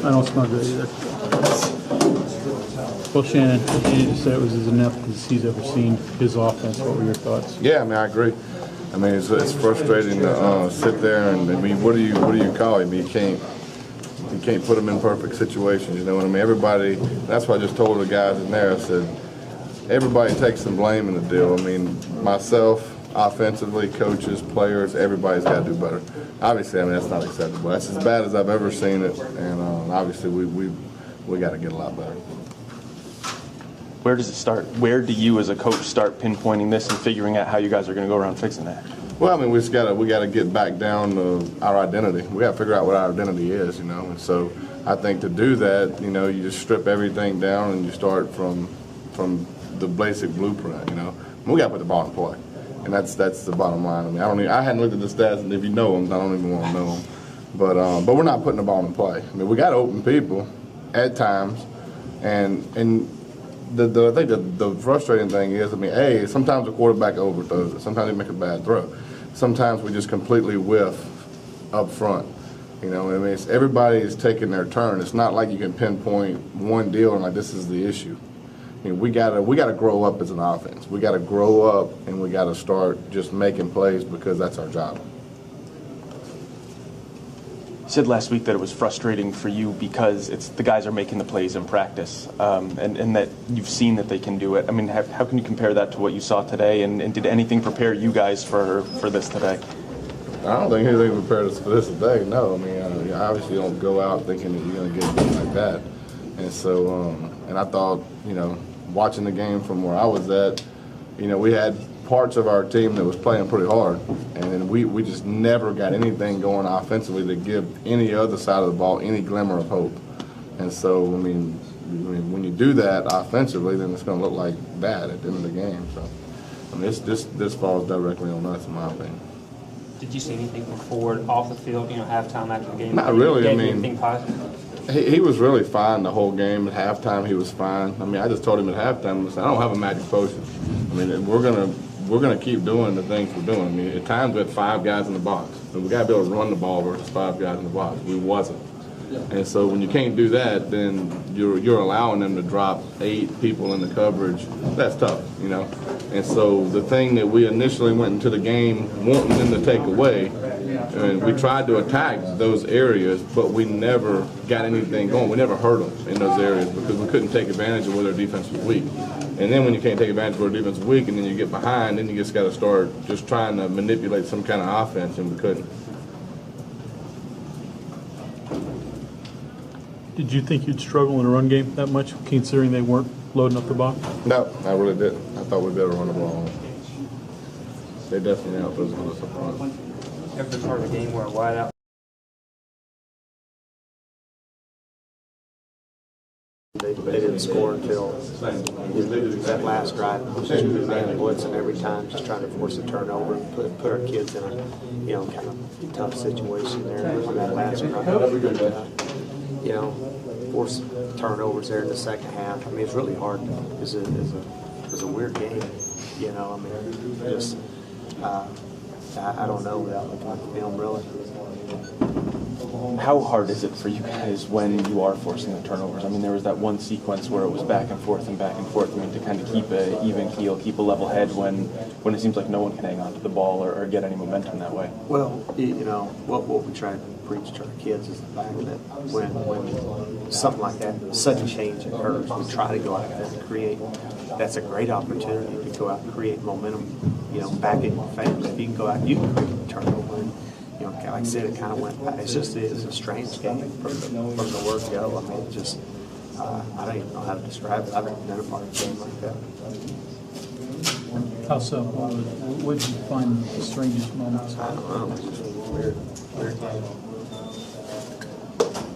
I don't smell good either. Well, Shannon, you just said it was as inept as he's ever seen his offense. What were your thoughts? Yeah, I mean, I agree. I mean, it's frustrating to sit there and I mean, what do you call him? You can't put him in perfect situations. You know what I mean? Everybody. That's what I just told the guys in there. I said everybody takes some blame in the deal. I mean, myself, offensively, coaches, players, everybody's got to do better. Obviously, I mean that's not acceptable. That's as bad as I've ever seen it, and obviously we got to get a lot better. Where does it start? Where do you, as a coach, start pinpointing this and figuring out how you guys are going to go around fixing that? Well, I mean, we got to get back down to our identity. We got to figure out what our identity is, you know. And so I think to do that, you know, you just strip everything down and you start from the basic blueprint, you know. We got to put the ball in play, and that's the bottom line. I mean, I hadn't looked at the stats, and if you know them, I don't even want to know them. But we're not putting the ball in play. I mean, we got open people at times, and I think the frustrating thing is, I mean, sometimes the quarterback overthrows it. Sometimes they make a bad throw. Sometimes we just completely whiff up front. You know, I mean, everybody is taking their turn. It's not like you can pinpoint one deal and like this is the issue. I mean, we gotta grow up as an offense. We gotta grow up and we gotta start just making plays because that's our job. You said last week that it was frustrating for you because the guys are making the plays in practice, and that you've seen that they can do it. I mean, how can you compare that to what you saw today, and did anything prepare you guys for this today? I don't think anything prepared us for this today, no. I mean, you obviously don't go out thinking that you're going to get things like that. And so, and I thought, you know, watching the game from where I was at, you know, we had parts of our team that was playing pretty hard, and then we just never got anything going offensively to give any other side of the ball any glimmer of hope. And so, I mean when you do that offensively, then it's going to look like that at the end of the game. So, I mean, this falls directly on us, in my opinion. Did you see anything before, off the field, you know, halftime after the game? Not really. I mean, anything positive? He was really fine the whole game. At halftime, he was fine. I mean, I just told him at halftime, I don't have a magic potion. I mean, we're gonna keep doing the things we're doing. I mean, at times we had 5 guys in the box. So we gotta be able to run the ball versus 5 guys in the box. We wasn't. And so when you can't do that, then you're allowing them to drop 8 people in the coverage. That's tough, you know. And so the thing that we initially went into the game wanting them to take away, and we tried to attack those areas, but we never got anything going. We never hurt them in those areas because we couldn't take advantage of where their defense was weak. And then when you can't take advantage of where their defense is weak and then you get behind, then you just got to start just trying to manipulate some kind of offense, and we couldn't. Did you think you'd struggle in a run game that much, considering they weren't loading up the box? No, I really didn't. I thought we'd better run the ball. They definitely out physical us up front. After part of the game where wide out. They didn't score until that last drive. Just man blitzing every time, just trying to force a turnover, put our kids in a kind of tough situation there on that last drive. Force turnovers there in the second half. I mean, it's really hard. It's a weird game. You know, I mean, just I don't know without looking at the film really. How hard is it for you guys when you are forcing the turnovers? I mean, there was that one sequence where it was back and forth. I mean, to kind of keep an even keel, keep a level head when it seems like no one can hang on to the ball or get any momentum that way. Well, you know, what we try to preach to our kids is the fact that when something like that, such a change occurs, we try to go out there and create. That's a great opportunity to go out and create momentum, you know, back in your favor. If you can go out, you can create a turnover. And, you know, like I said, it kind of went. It's a strange game from the word go. I mean, just I don't even know how to describe it. I've never been a part of a game like that. How so? What did you find the strangest moments? I don't know. It's just a weird game. I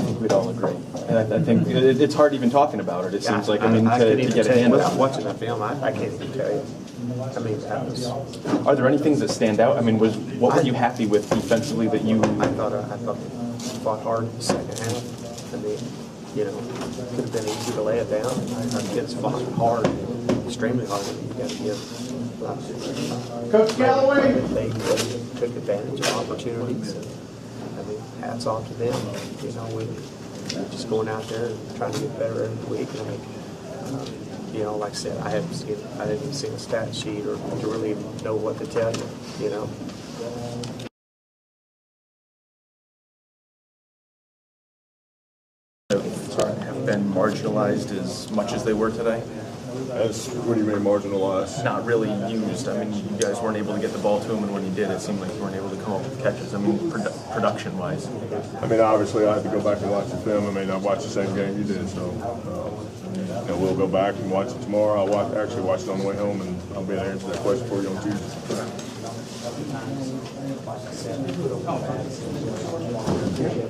think we'd all agree. And I think it's hard even talking about it. It seems like, I mean, to get a handle. Without watching the film, I can't even tell you. I mean, are there any things that stand out? I mean, what were you happy with defensively that you? I thought they fought hard in the second half. I mean, you know, it could have been easy to lay it down. Our kids fought hard, extremely hard. You got to give. Coach Galloway. They took advantage of opportunities. I mean, hats off to them. You know, we're just going out there and trying to get better every week. And I mean, you know, like I said, I haven't even seen a stat sheet or to really know what to tell you. You know. Have been marginalized as much as they were today? What do you mean marginalized? Not really used. I mean, you guys weren't able to get the ball to him, and when you did, it seemed like you weren't able to come up with catches. I mean, production-wise. I mean, obviously, I had to go back and watch the film. I mean, I watched the same game you did, so you know, we'll go back and watch it tomorrow. I'll actually watch it on the way home, and I'll be able to answer that question for you on Tuesday.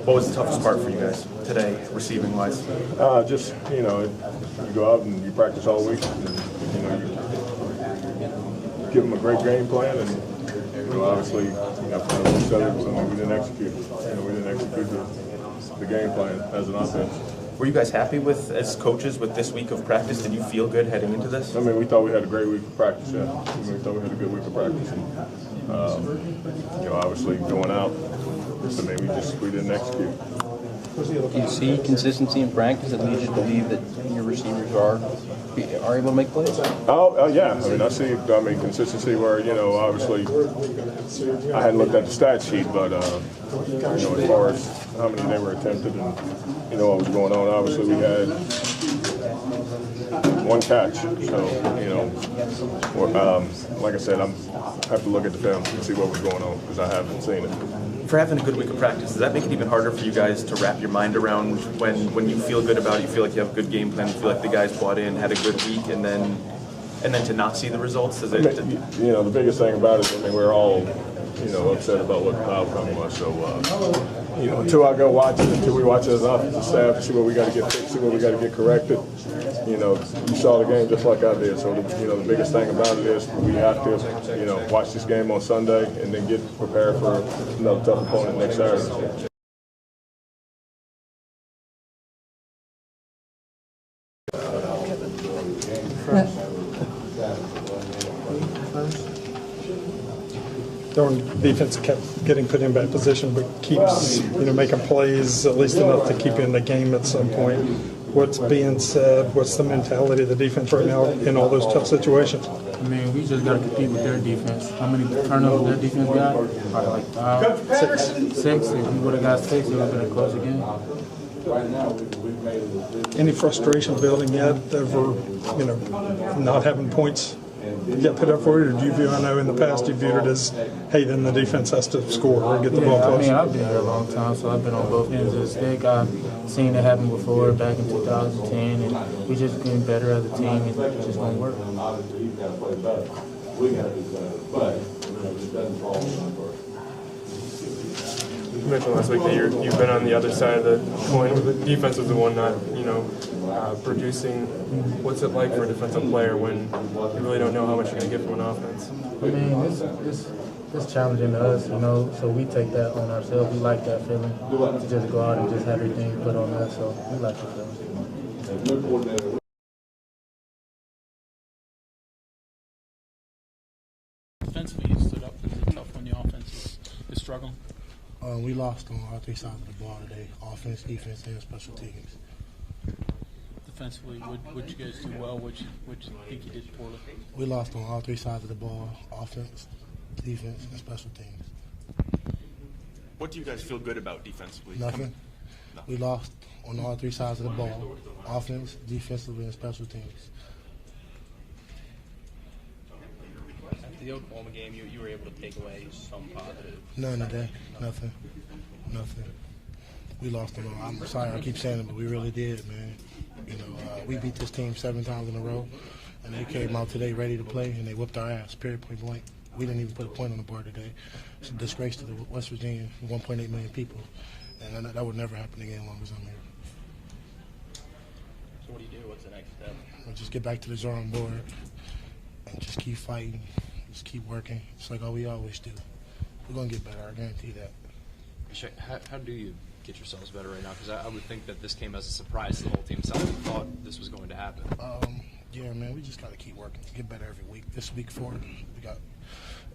What was the toughest part for you guys today, receiving-wise? Just, you know, you go out and you practice all week, and, you know, you give them a great game plan, and, you know, obviously, you have to set it, so we didn't execute. You know, we didn't execute the game plan as an offense. Were you guys happy with, as coaches, with this week of practice? Did you feel good heading into this? I mean, we thought we had a great week of practice, yeah. I mean, we thought we had a good week of practice. And, you know, obviously going out, I mean, we didn't execute. Do you see consistency in practice that leads you to believe that your receivers are able to make plays? Yeah. I mean, I see, consistency where, you know, obviously I hadn't looked at the stat sheet, but, you know, as far as how many they were attempted and, you know, what was going on, obviously we had one catch. So, you know, like I said, I have to look at the film and see what was going on because I haven't seen it. For having a good week of practice, does that make it even harder for you guys to wrap your mind around when you feel good about it, you feel like you have a good game plan, you feel like the guys bought in, had a good week, and then to not see the results? Does it? You know, the biggest thing about it, I mean, we're all, you know, upset about what the outcome was. So, you know, until I go watch it, until we watch it as an offensive staff to see what we got to get fixed, see what we got to get corrected. You know, you saw the game just like I did. So, you know, the biggest thing about it is we have to, you know, watch this game on Sunday and then get prepared for another tough opponent next Saturday. Their defense kept getting put in bad position, but keeps, you know, making plays at least enough to keep you in the game at some point. What's being said? What's the mentality of the defense right now in all those tough situations? I mean, we just got to compete with their defense. How many turnovers their defense got? Probably like 5, 6. If we would have got 6, it would have been a closer game. Any frustration building yet over, you know, not having points get put up for it, or do you view? I know in the past you viewed it as, hey, then the defense has to score or get the ball close. I mean, I've been here a long time, so I've been on both ends of the stick. I've seen it happen before, back in 2010, and we just getting better as a team, and it's just going to work. You mentioned last week that you've been on the other side of the coin. The defense was the one not, you know, producing. What's it like for a defensive player when you really don't know how much you're going to get from an offense? I mean, it's challenging to us, you know, so we take that on ourselves. We like that feeling to just go out and just have everything put on us, so we like the feeling. Defensively, you stood up. It's tough when the offense is struggling. We lost on all 3 sides of the ball today: offense, defense, and special teams. Defensively, what you guys do well? What you think you did poorly? We lost on all 3 sides of the ball: offense, defense, and special teams. What do you guys feel good about defensively? Nothing. We lost on all 3 sides of the ball: offense, defensively, and special teams. After the Oklahoma game, you were able to take away some positive. None today. Nothing. We lost on all. I'm sorry, I keep saying it, but we really did, man. You know, we beat this team 7 times in a row, and they came out today ready to play, and they whipped our ass, period, point blank. We didn't even put a point on the board today. It's a disgrace to the West Virginia, 1.8 million people, and that would never happen again as long as I'm here. So what do you do? What's the next step? We'll just get back to the drawing board and just keep fighting, just keep working, just like all we always do. We're going to get better, I guarantee that. How do you get yourselves better right now? Because I would think that this came as a surprise to the whole team. Some thought this was going to happen. Yeah, man, we just got to keep working, get better every week. This week 4, we got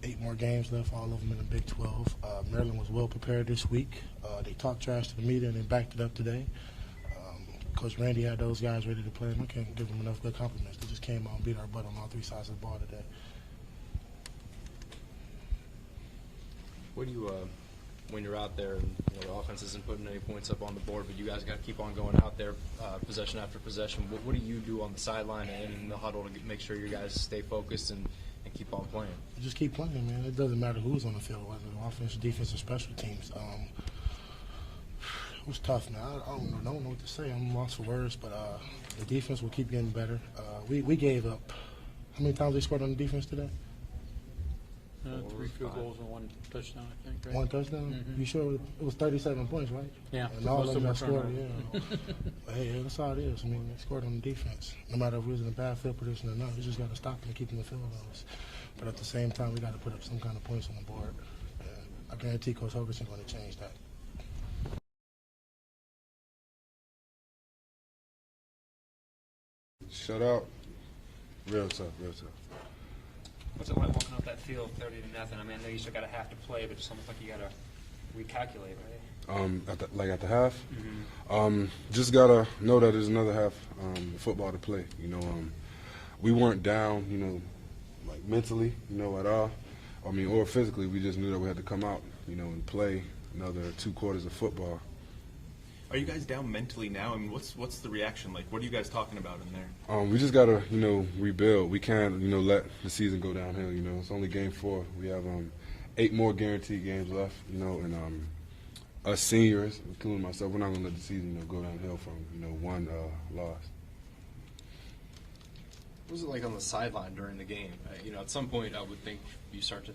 8 more games left, all of them in the Big 12. Maryland was well prepared this week. They talked trash to the media and they backed it up today. Coach Randy had those guys ready to play, and I can't give them enough good compliments. They just came out and beat our butt on all 3 sides of the ball today. What do you, when you're out there and the offense isn't putting any points up on the board, but you guys got to keep on going out there possession after possession, what do you do on the sideline and in the huddle to make sure you guys stay focused and keep on playing? You just keep playing, man. It doesn't matter who's on the field, whether offense, defense, or special teams. It was tough, man. I don't know what to say. I'm lost for words, but the defense will keep getting better. We gave up. How many times they scored on the defense today? 3 field goals and 1 touchdown, I think. Right? 1 touchdown? Mm-hmm. You sure it was 37 points, right? Yeah. And all of them got scored, yeah. But hey, that's how it is. I mean, they scored on the defense. No matter if we was in a bad field position or not, we just got to stop them and keep them in field goals. But at the same time, we got to put up some kind of points on the board. I guarantee Coach Hogan's going to change that. Shut up. Real tough, real tough. What's it like walking off that field 30-0? I mean, I know you still got a half to play, but it's almost like you got to recalculate, right? At the half, Mm-hmm. just gotta know that there's another half of football to play. We weren't down, like mentally, at all. Or physically. We just knew that we had to come out, and play another 2 quarters of football. Are you guys down mentally now? I mean, what's the reaction like? What are you guys talking about in there? We just gotta, rebuild. We can't, let the season go downhill. It's only game 4. We have 8 more guaranteed games left. And us seniors, including myself, we're not gonna let the season, go downhill from 1 loss. What was it like on the sideline during the game? At some point, I would think you start to.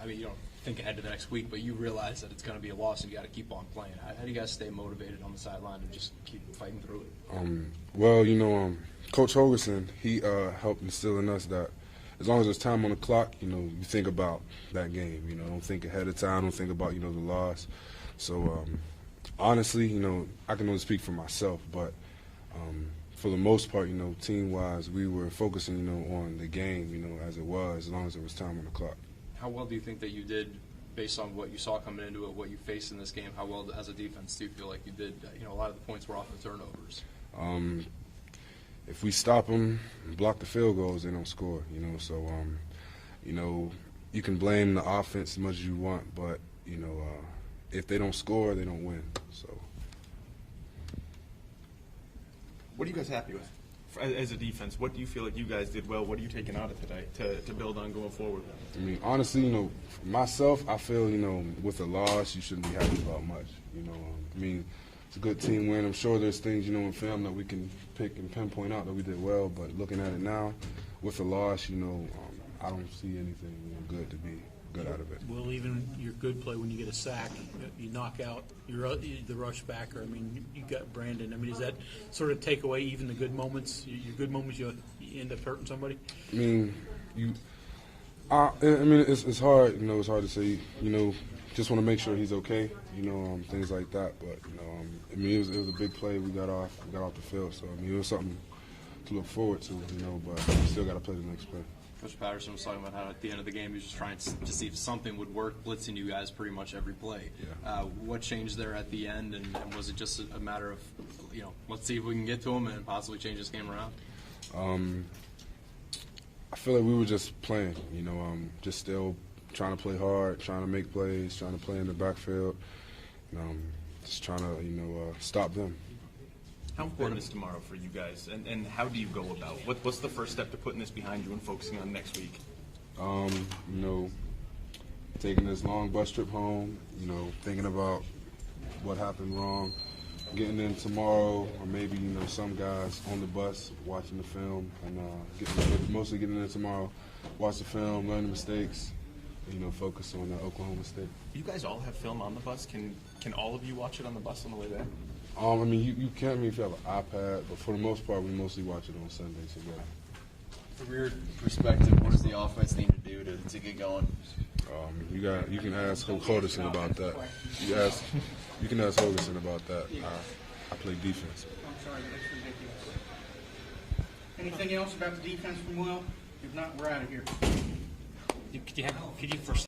You don't think ahead to the next week, but you realize that it's going to be a loss and you got to keep on playing. How do you guys stay motivated on the sideline and just keep fighting through it? Well, Coach Hogerson, he helped instill in us that as long as there's time on the clock, you think about that game. Don't think ahead of time. Don't think about the loss. So honestly, I can only speak for myself, but for the most part, team-wise, we were focusing, on the game, as it was, as long as there was time on the clock. How well do you think that you did, based on what you saw coming into it, what you faced in this game? How well, as a defense, do you feel like you did? A lot of the points were off the turnovers. If we stop them and block the field goals, they don't score. So you can blame the offense as much as you want, but if they don't score, they don't win. So. What are you guys happy with as a defense? What do you feel like you guys did well? What are you taking out of today to build on going forward? Honestly, for myself, I feel, with a loss, you shouldn't be happy about much. It's a good team win. I'm sure there's things, in film that we can pick and pinpoint out that we did well, but looking at it now, with a loss, I don't see anything good to be good out of it. Well, even your good play when you get a sack, you knock out the rush backer. You got Brandon. Does that sort of take away even the good moments? Your good moments, you end up hurting somebody. It's hard. It's hard to say. Just want to make sure he's okay. Things like that. But it was a big play. We got off the field. So it was something to look forward to. But we still got to play the next play. Coach Patterson was talking about how at the end of the game he was just trying to see if something would work, blitzing you guys pretty much every play. Yeah. What changed there at the end, and was it just a matter of, let's see if we can get to him and possibly change this game around? I feel like we were just playing, just still trying to play hard, trying to make plays, trying to play in the backfield, just trying to, stop them. How important is tomorrow for you guys, and how do you go about? What's the first step to putting this behind you and focusing on next week? Taking this long bus trip home, thinking about what happened wrong, getting in tomorrow, or maybe, some guys on the bus watching the film, and mostly getting in tomorrow, watch the film, learn the mistakes, focus on the Oklahoma State. You guys all have film on the bus. Can all of you watch it on the bus on the way there? You can if you have an iPad, but for the most part, we mostly watch it on Sundays together. From your perspective, what does the offense need to do to get going? You can ask Hogerson about that. You can ask Hogerson about that. I play defense. I'm sorry, that's ridiculous. Anything else about the defense from Will? If not, we're out of here. Could you foresee